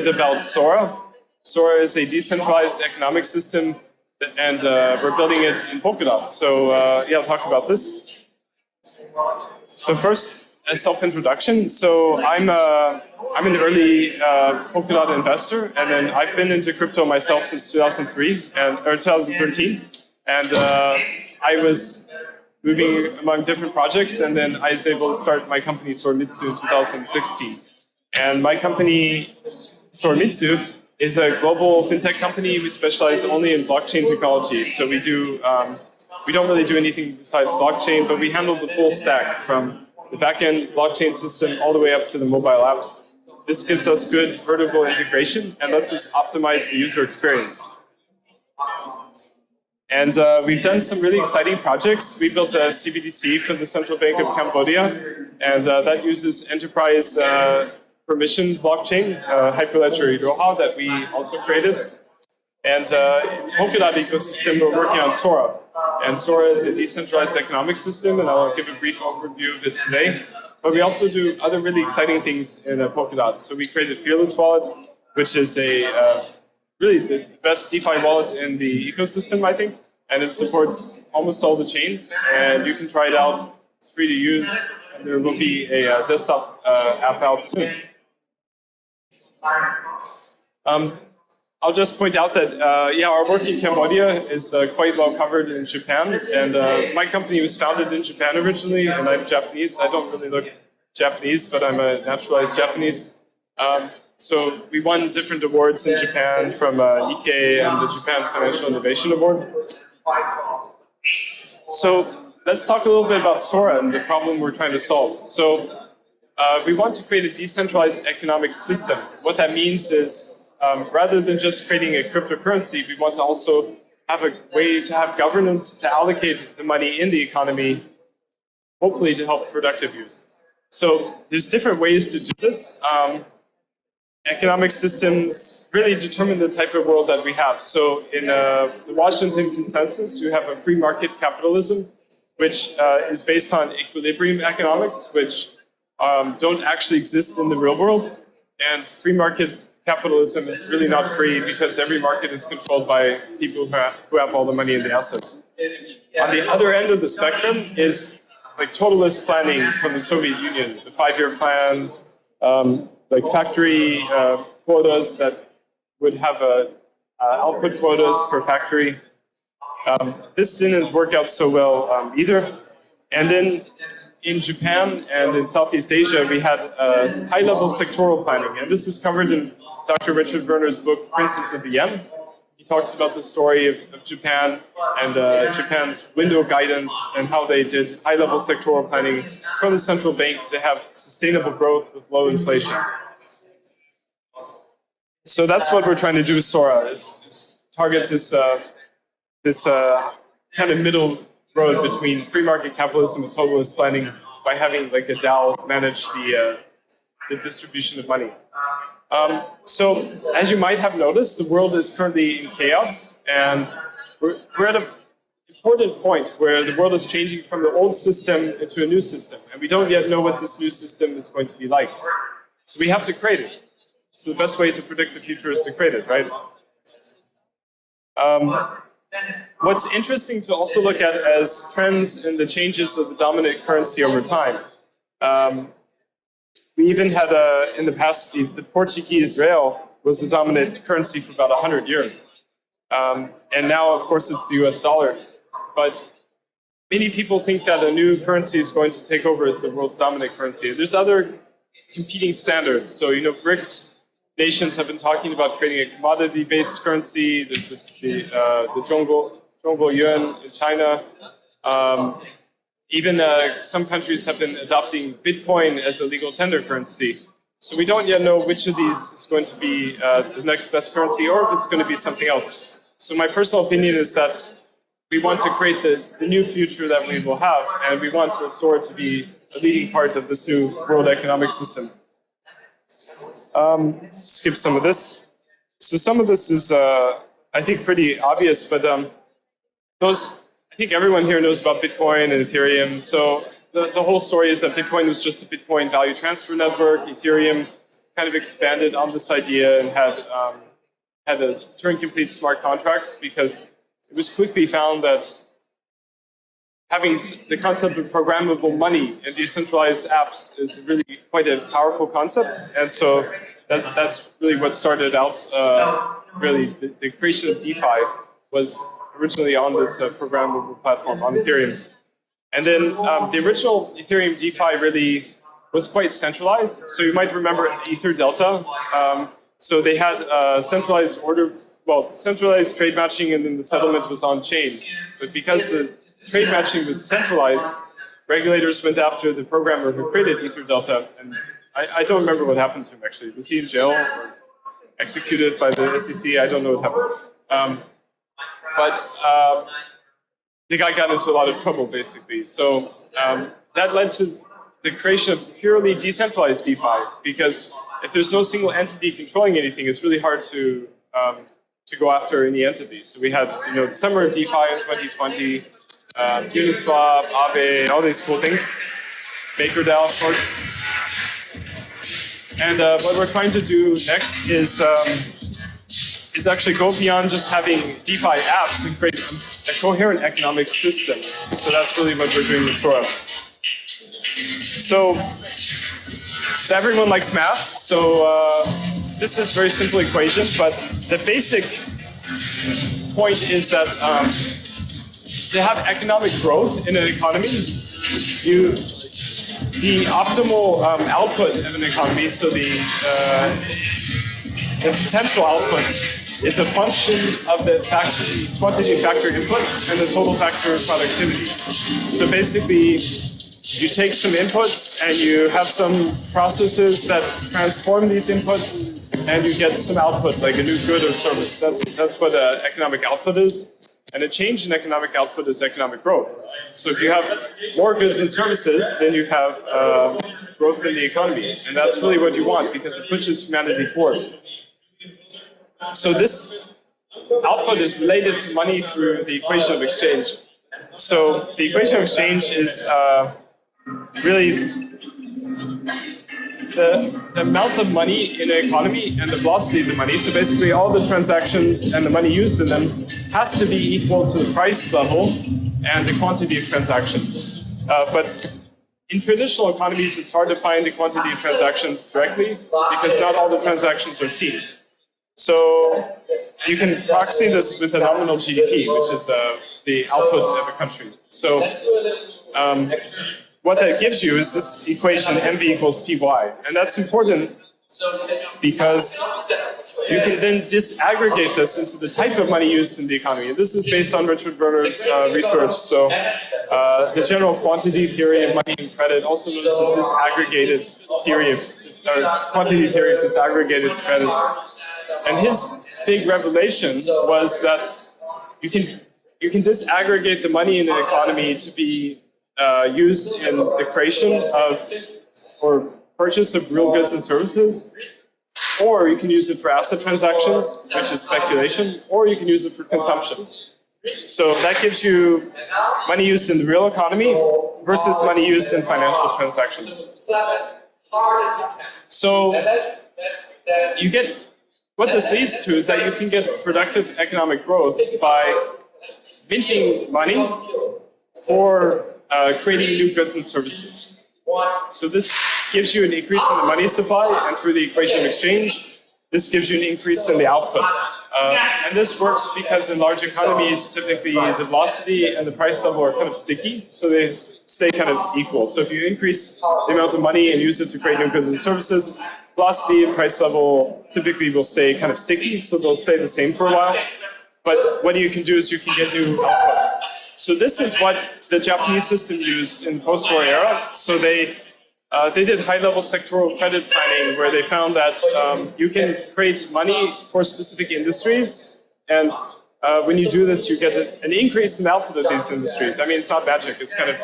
bit about SORA. SORA is a decentralized economic system, and we're building it in Polkadot. So yeah, I'll talk about this. So first, a self-introduction. So I'm an early Polkadot investor, and then I've been into crypto myself since 2013, and I was moving among different projects, and then I was able to start my company SORAMITSU in 2016. And my company SORAMITSU is a global fintech company. We specialize only in blockchain technology. So we don't really do anything besides blockchain, but we handle the full stack from the backend blockchain system all the way up to the mobile apps. This gives us good vertical integration and lets us optimize the user experience. And we've done some really exciting projects. We built a CBDC for the Central Bank of Cambodia, and that uses enterprise permission blockchain, Hyperledger Iroha, that we also created. And in Polkadot ecosystem, we're working on SORA. And SORA is a decentralized economic system, and I'll give a brief overview of it today. But we also do other really exciting things in Polkadot. So we created Fearless Wallet, which is really the best DeFi wallet in the ecosystem, I think. And it supports almost all the chains, and you can try it out. It's free to use, and there will be a desktop app out soon. I'll just point out that, yeah, our work in Cambodia is quite well covered in Japan, and my company was founded in Japan originally, and I'm Japanese. I don't really look Japanese, but I'm a naturalized Japanese. So we won different awards in Japan from Nikkei and the Japan Financial Innovation Award. So let's talk a little bit about SORA and the problem we're trying to solve. So we want to create a decentralized economic system. What that means is rather than just creating a cryptocurrency, we want to also have a way to have governance to allocate the money in the economy, hopefully to help productive use. So there's different ways to do this. Economic systems really determine the type of world that we have. So in the Washington Consensus, you have a free market capitalism, which is based on equilibrium economics, which don't actually exist in the real world. And free market capitalism is really not free because every market is controlled by people who have all the money and the assets. On the other end of the spectrum is like totalist planning from the Soviet Union, the 5-year plans, like factory quotas that would have output quotas per factory. This didn't work out so well either. And then in Japan and in Southeast Asia, we had high-level sectoral planning. And this is covered in Dr. Richard Werner's book, Princes of the Yen. He talks about the story of Japan and Japan's window guidance and how they did high-level sectoral planning from the central bank to have sustainable growth with low inflation. So that's what we're trying to do with SORA, is target this kind of middle road between free market capitalism and totalist planning by having like a DAO manage the distribution of money. So as you might have noticed, the world is currently in chaos, and we're at an important point where the world is changing from the old system into a new system, and we don't yet know what this new system is going to be like. So we have to create it. So the best way to predict the future is to create it, right? What's interesting to also look at as trends in the changes of the dominant currency over time. We even had, in the past, the Portuguese real was the dominant currency for about 100 years. And now, of course, it's the US dollar. But many people think that a new currency is going to take over as the world's dominant currency. There's other competing standards. So, you know, BRICS nations have been talking about creating a commodity-based currency. There's the Zhongguo Yuan in China. Even some countries have been adopting Bitcoin as a legal tender currency. So we don't yet know which of these is going to be the next best currency or if it's going to be something else. So my personal opinion is that we want to create the new future that we will have, and we want SORA to be a leading part of this new world economic system. Skip some of this. So some of this is, I think, pretty obvious, but I think everyone here knows about Bitcoin and Ethereum. So the whole story is that Bitcoin was just a Bitcoin value transfer network. Ethereum kind of expanded on this idea and had a Turing-complete smart contracts because it was quickly found that having the concept of programmable money in decentralized apps is really quite a powerful concept. And so that's really what started out, really, the creation of DeFi was originally on this programmable platform on Ethereum. And then the original Ethereum DeFi really was quite centralized. So you might remember Ether Delta. So they had centralized centralized trade matching, and then the settlement was on chain. But because the trade matching was centralized, regulators went after the programmer who created Ether Delta, and I don't remember what happened to him actually. Was he in jail or executed by the SEC? I don't know what happened. But the guy got into a lot of trouble basically. So that led to the creation of purely decentralized DeFi, because if there's no single entity controlling anything, it's really hard to go after any entity. So we had the summer of DeFi in 2020, Uniswap, Aave, all these cool things. MakerDAO, of course. And what we're trying to do next is actually go beyond just having DeFi apps and create a coherent economic system. So that's really what we're doing with SORA. So everyone likes math. So this is a very simple equation, but the basic point is that to have economic growth in an economy, the optimal output of an economy, so the potential output, is a function of the quantity factor inputs and the total factor of productivity. So basically, you take some inputs and you have some processes that transform these inputs, and you get some output, like a new good or service. That's what economic output is. And a change in economic output is economic growth. So if you have more goods and services, then you have growth in the economy. And that's really what you want, because it pushes humanity forward. So this output is related to money through the equation of exchange. So the equation of exchange is really the amount of money in an economy and the velocity of the money. So basically all the transactions and the money used in them has to be equal to the price level and the quantity of transactions. But in traditional economies, it's hard to find the quantity of transactions directly because not all the transactions are seen. So you can proxy this with a nominal GDP, which is the output of a country. So what that gives you is this equation, MV equals PY. And that's important because you can then disaggregate this into the type of money used in the economy. And this is based on Richard Werner's research. So the general quantity theory of money and credit, also known as the disaggregated theory of quantity theory of disaggregated credit. And his big revelation was that you can disaggregate the money in an economy to be used in the creation of or purchase of real goods and services, or you can use it for asset transactions, which is speculation, or you can use it for consumption. So that gives you money used in the real economy versus money used in financial transactions. So you get, what this leads to is that you can get productive economic growth by minting money for creating new goods and services. So this gives you an increase in the money supply, and through the equation of exchange, this gives you an increase in the output. And this works because in large economies, typically the velocity and the price level are kind of sticky, so they stay kind of equal. So if you increase the amount of money and use it to create new goods and services, velocity and price level typically will stay kind of sticky, so they'll stay the same for a while. But what you can do is you can get new output. So this is what the Japanese system used in the post-war era. So they did high-level sectoral credit planning, where they found that you can create money for specific industries, and when you do this, you get an increase in output of these industries. I mean, it's not magic; it's kind of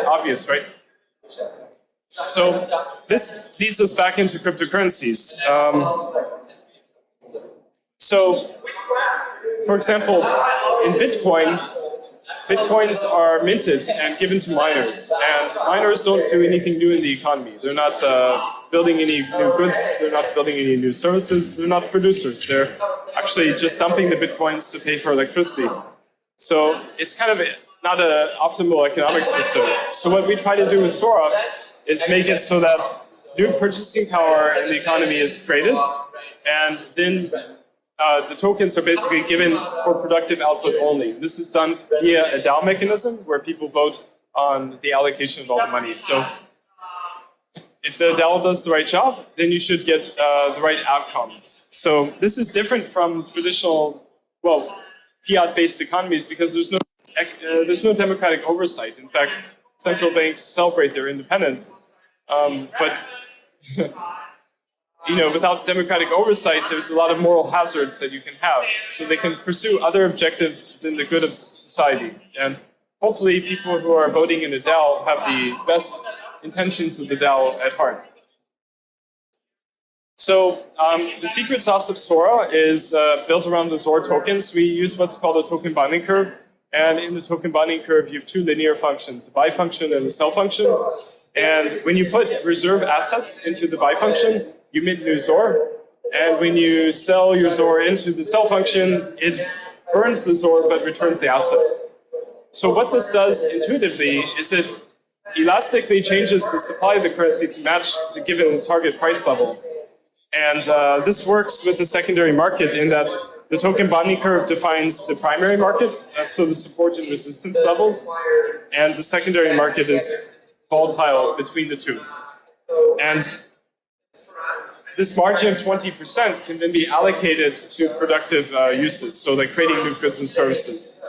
obvious, right? So this leads us back into cryptocurrencies. So, for example, in Bitcoin, Bitcoins are minted and given to miners, and miners don't do anything new in the economy. They're not building any new goods, they're not building any new services, they're not producers. They're actually just dumping the Bitcoins to pay for electricity. So it's kind of not an optimal economic system. So what we try to do with SORA is make it so that new purchasing power in the economy is created, and then the tokens are basically given for productive output only. This is done via a DAO mechanism where people vote on the allocation of all the money. So if the DAO does the right job, then you should get the right outcomes. So this is different from traditional, well, fiat-based economies because there's no democratic oversight. In fact, central banks celebrate their independence, but without democratic oversight, there's a lot of moral hazards that you can have. So they can pursue other objectives than the good of society. And hopefully people who are voting in a DAO have the best intentions of the DAO at heart. So the secret sauce of SORA is built around the SORA tokens. We use what's called a token bonding curve. And in the token bonding curve, you have two linear functions, the buy function and the sell function. And when you put reserve assets into the buy function, you mint new ZOR, and when you sell your ZOR into the sell function, it burns the ZOR but returns the assets. So what this does intuitively is it elastically changes the supply of the currency to match the given target price level. And this works with the secondary market in that the token bonding curve defines the primary market, so the support and resistance levels, and the secondary market is volatile between the two. And this margin of 20% can then be allocated to productive uses, so like creating new goods and services.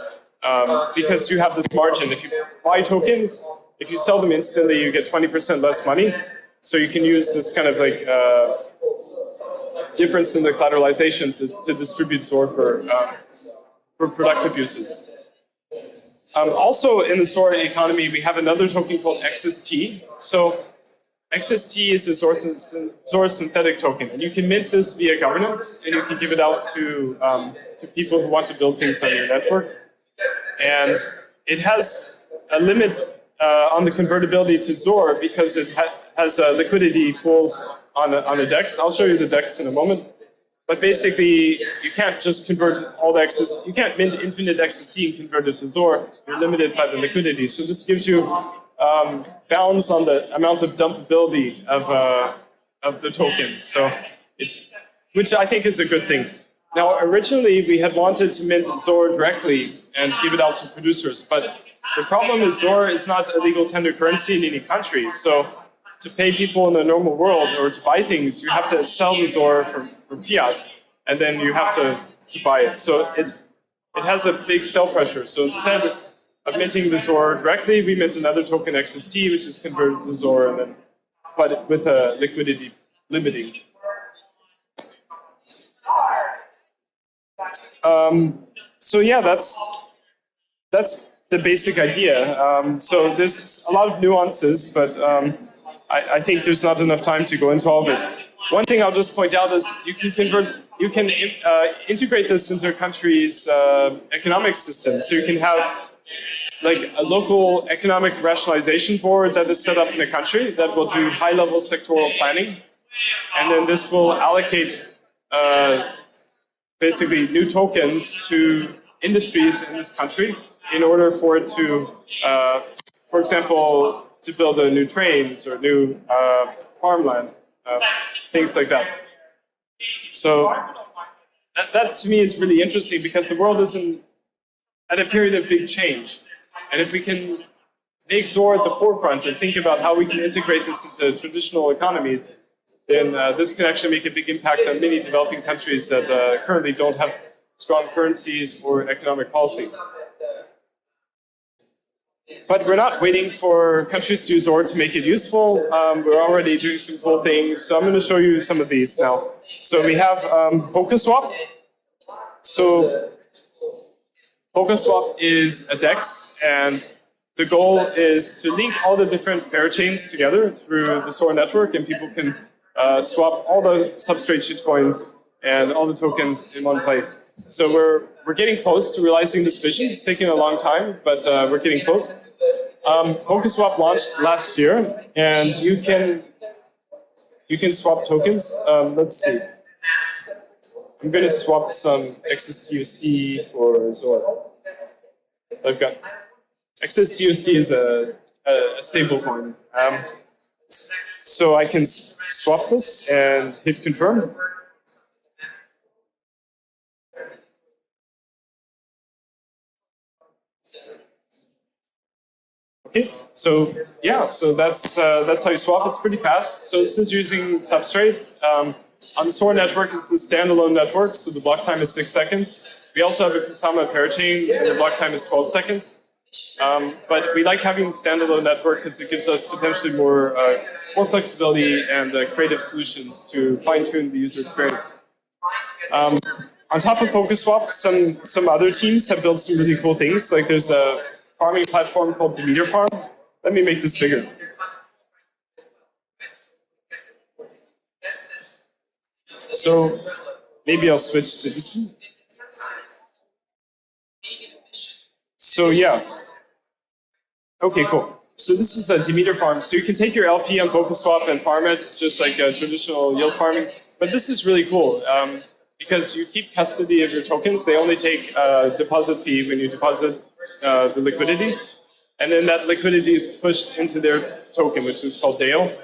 Because you have this margin, if you buy tokens, if you sell them instantly, you get 20% less money. So you can use this kind of like difference in the collateralization to distribute SOR for productive uses. Also in the SORA economy, we have another token called XST. So XST is a SORA synthetic token, and you can mint this via governance, and you can give it out to people who want to build things on your network. And it has a limit on the convertibility to ZOR because it has liquidity pools on a DEX. I'll show you the DEX in a moment. But basically, you can't just convert all the XST. You can't mint infinite XST and convert it to ZOR. You're limited by the liquidity. So this gives you bounds on the amount of dumpability of the token. So which I think is a good thing. Now, originally, we had wanted to mint ZOR directly and give it out to producers. But the problem is ZOR is not a legal tender currency in any country. So to pay people in the normal world or to buy things, you have to sell the ZOR for fiat, and then you have to buy it. So it has a big sell pressure. So instead of minting the ZOR directly, we mint another token XST, which is converted to ZOR, and then, but with a liquidity limiting. So yeah, that's the basic idea. So there's a lot of nuances, but I think there's not enough time to go into all of it. One thing I'll just point out is you can integrate this into a country's economic system. So you can have like a local economic rationalization board that is set up in a country that will do high-level sectoral planning, and then this will allocate basically new tokens to industries in this country in order for it to, for example, to build a new trains or new farmland, things like that. So that to me is really interesting because the world is at a period of big change. And if we can make ZOR at the forefront and think about how we can integrate this into traditional economies, then this can actually make a big impact on many developing countries that currently don't have strong currencies or economic policy. But we're not waiting for countries to use ZOR to make it useful. We're already doing some cool things. So I'm going to show you some of these now. So we have Polkaswap. So Polkaswap is a DEX, and the goal is to link all the different parachains together through the SORA network, and people can swap all the substrate shitcoins and all the tokens in one place. So we're getting close to realizing this vision. It's taking a long time, but we're getting close. Polkaswap launched last year, and you can swap tokens. Let's see. I'm going to swap some XSTUSD for ZOR. So I've got XSTUSD is a stable coin. So I can swap this and hit confirm. Okay, so yeah, so that's how you swap. It's pretty fast. So this is using Substrate. On the SORA network, it's a standalone network, so the block time is 6 seconds. We also have a Kusama parachain, and the block time is 12 seconds. But we like having the standalone network because it gives us potentially more flexibility and creative solutions to fine-tune the user experience. On top of Polkaswap, some other teams have built some really cool things. Like there's a farming platform called Demeter Farm. Let me make this bigger. So maybe I'll switch to this one. So yeah. Okay, cool. So this is a Demeter Farm. So you can take your LP on Polkaswap and farm it, just like traditional yield farming. But this is really cool because you keep custody of your tokens. They only take a deposit fee when you deposit the liquidity. And then that liquidity is pushed into their token, which is called DAO.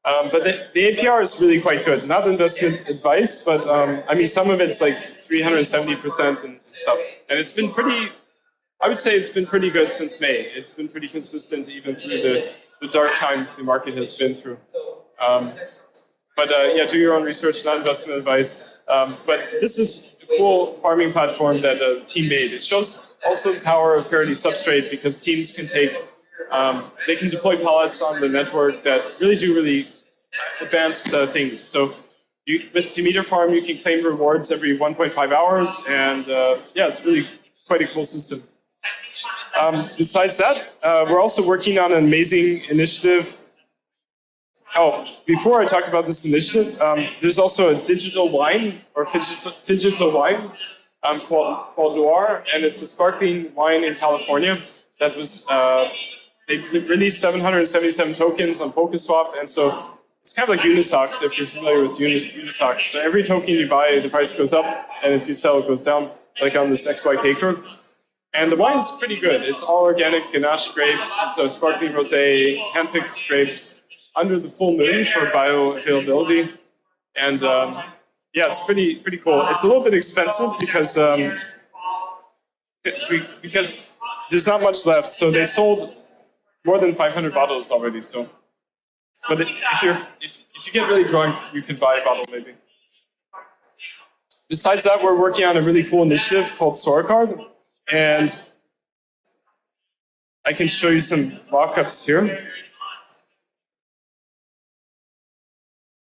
But the APR is really quite good. Not investment advice, but I mean, some of it's like 370% and stuff. And it's been pretty, I would say it's been pretty good since May. It's been pretty consistent even through the dark times the market has been through. But yeah, do your own research, not investment advice. But this is a cool farming platform that a team made. It shows also the power of parity substrate because teams can take, they can deploy pallets on the network that really do really advanced things. So with Demeter Farm, you can claim rewards every 1.5 hours, and yeah, it's really quite a cool system. Besides that, we're also working on an amazing initiative. Oh, before I talk about this initiative, there's also a digital wine, or Fidgetal wine, called Noir, and it's a sparkling wine in California that was, they released 777 tokens on Polkaswap, and so it's kind of like Unisocks if you're familiar with Unisocks. So every token you buy, the price goes up, and if you sell, it goes down, like on this XYK curve. And the wine's pretty good. It's all organic Ganache grapes. It's a sparkling rosé, hand-picked grapes under the full moon for bioavailability. And yeah, it's pretty cool. It's a little bit expensive because there's not much left. So they sold more than 500 bottles already. So, but if you get really drunk, you could buy a bottle maybe. Besides that, we're working on a really cool initiative called SORA Card. And I can show you some mock-ups here.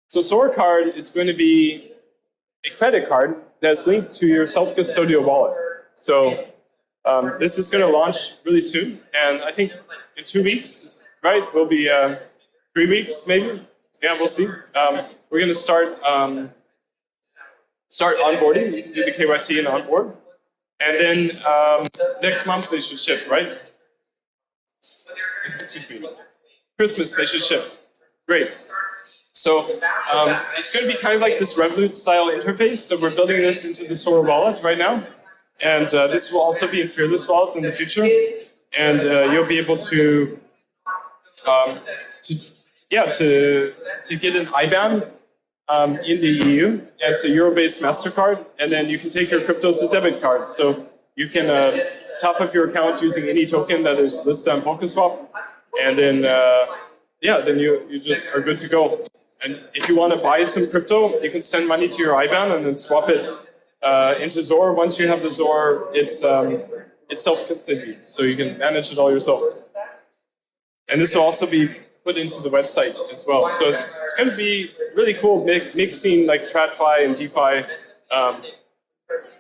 So SORA Card is going to be a credit card that's linked to your self-custodial wallet. So this is going to launch really soon. And I think in 2 weeks, right, will be 3 weeks maybe. Yeah, we'll see. We're going to start onboarding. You can do the KYC and onboard. And then next month they should ship, right? Excuse me. Christmas they should ship. Great. So it's going to be kind of like this Revolut style interface. So we're building this into the SORA wallet right now. And this will also be in Fearless Wallet in the future. And you'll be able to get an IBAN in the EU. It's a euro-based MasterCard, and then you can take your crypto as a debit card. So you can top up your account using any token that is listed on Polkaswap, and then then you just are good to go. And if you want to buy some crypto, you can send money to your IBAN and then swap it into ZOR. Once you have the ZOR, it's self-custodied, so you can manage it all yourself. And this will also be put into the website as well. So it's going to be really cool mixing like TradFi and DeFi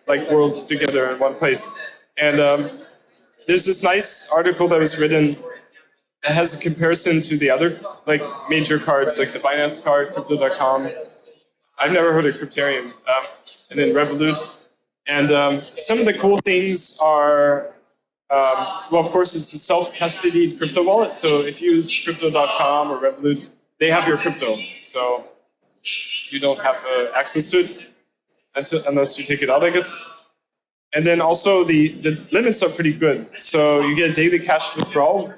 like worlds together in one place. And there's this nice article that was written that has a comparison to the other like major cards like the Binance card, Crypto.com, I've never heard of Crypterium. And then Revolut. And some of the cool things are, well, of course, it's a self-custodied crypto wallet. So if you use crypto.com or Revolut, they have your crypto. So you don't have access to it unless you take it out, I guess. And then also the limits are pretty good. So you get a daily cash withdrawal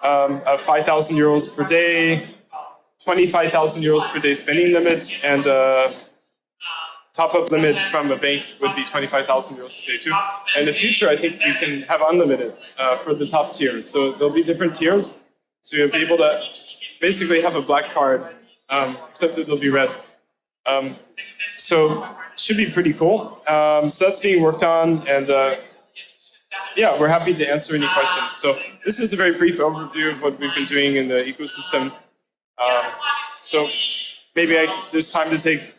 of 5,000 euros per day, 25,000 euros per day spending limit, and top-up limit from a bank would be 25,000 euros a day too. And in the future, I think you can have unlimited for the top tier. So there'll be different tiers. So you'll be able to basically have a black card, except it'll be red. So it should be pretty cool. So that's being worked on, and yeah, we're happy to answer any questions. So this is a very brief overview of what we've been doing in the ecosystem. So maybe there's time to take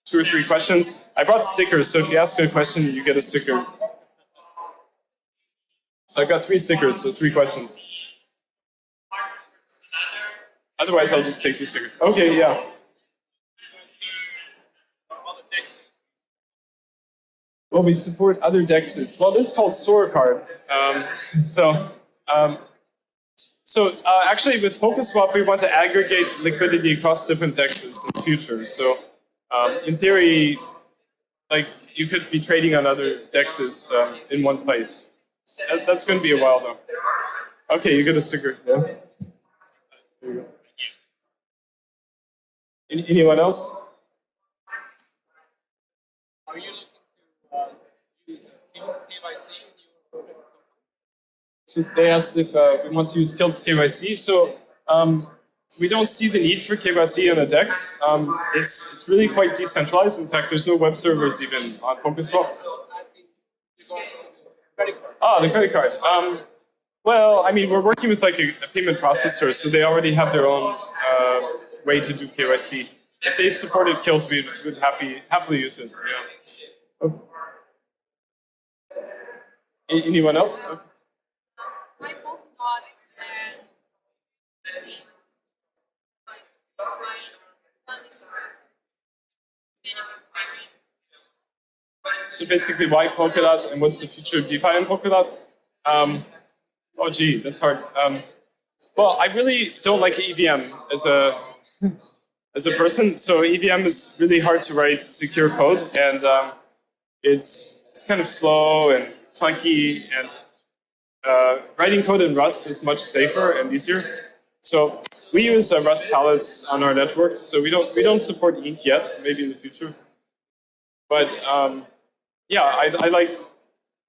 2 or 3 questions. I brought stickers, so if you ask a question, you get a sticker. So I got 3 stickers, so 3 questions. Otherwise, I'll just take the stickers. Okay, yeah. Well, we support other DEXs. Well, this is called SORA card. Actually, with Polkaswap, we want to aggregate liquidity across different DEXs in the future. So in theory, like you could be trading on other DEXs in one place. That's going to be a while, though. Okay, you get a sticker. Yeah. There you go. Anyone else? Are you looking to use Kill's KYC? So they asked if we want to use Kill's KYC. So we don't see the need for KYC on a DEX. It's really quite decentralized. In fact, there's no web servers even on Polkaswap. Ah, the credit card. Well, I mean, we're working with like a payment processor, so they already have their own way to do KYC. If they supported Kilt, we would happily use it. Yeah. Okay. Anyone else? Okay. So basically, why Polkadot and what's the future of DeFi in Polkadot? Oh, gee, that's hard. Well, I really don't like EVM as a person. So EVM is really hard to write secure code, and it's kind of slow and clunky. And writing code in Rust is much safer and easier. So we use Rust palettes on our network. So we don't support Ink yet. Maybe in the future. But yeah, I like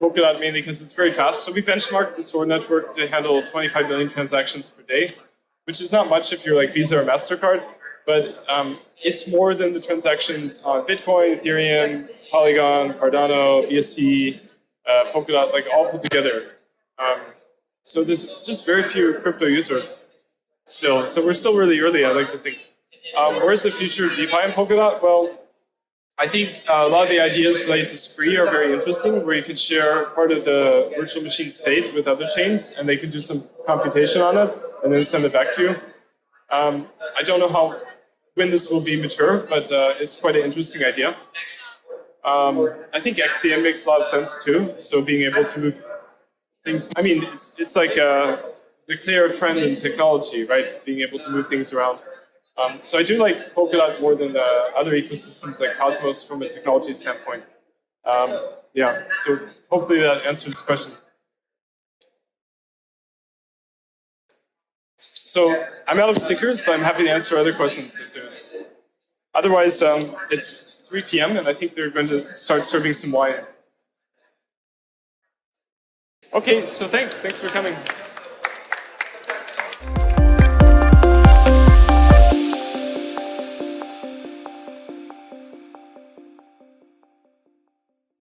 Polkadot mainly because it's very fast. So we benchmarked the SORA network to handle 25 million transactions per day, which is not much if you're like Visa or MasterCard, but it's more than the transactions on Bitcoin, Ethereum, Polygon, Cardano, BSC, Polkadot, like all put together. So there's just very few crypto users still. So we're still really early, I like to think. Where's the future of DeFi in Polkadot? Well, I think a lot of the ideas related to Spree are very interesting, where you can share part of the virtual machine state with other chains, and they can do some computation on it, and then send it back to you. I don't know when this will be mature, but it's quite an interesting idea. I think XCM makes a lot of sense too, so being able to move things, I mean, it's like the clear trend in technology, right? Being able to move things around. So I do like Polkadot more than the other ecosystems like Cosmos from a technology standpoint. Yeah, so hopefully that answers the question. So I'm out of stickers, but I'm happy to answer other questions if there's. Otherwise, it's 3 p.m. and I think they're going to start serving some wine. Okay, so thanks for coming.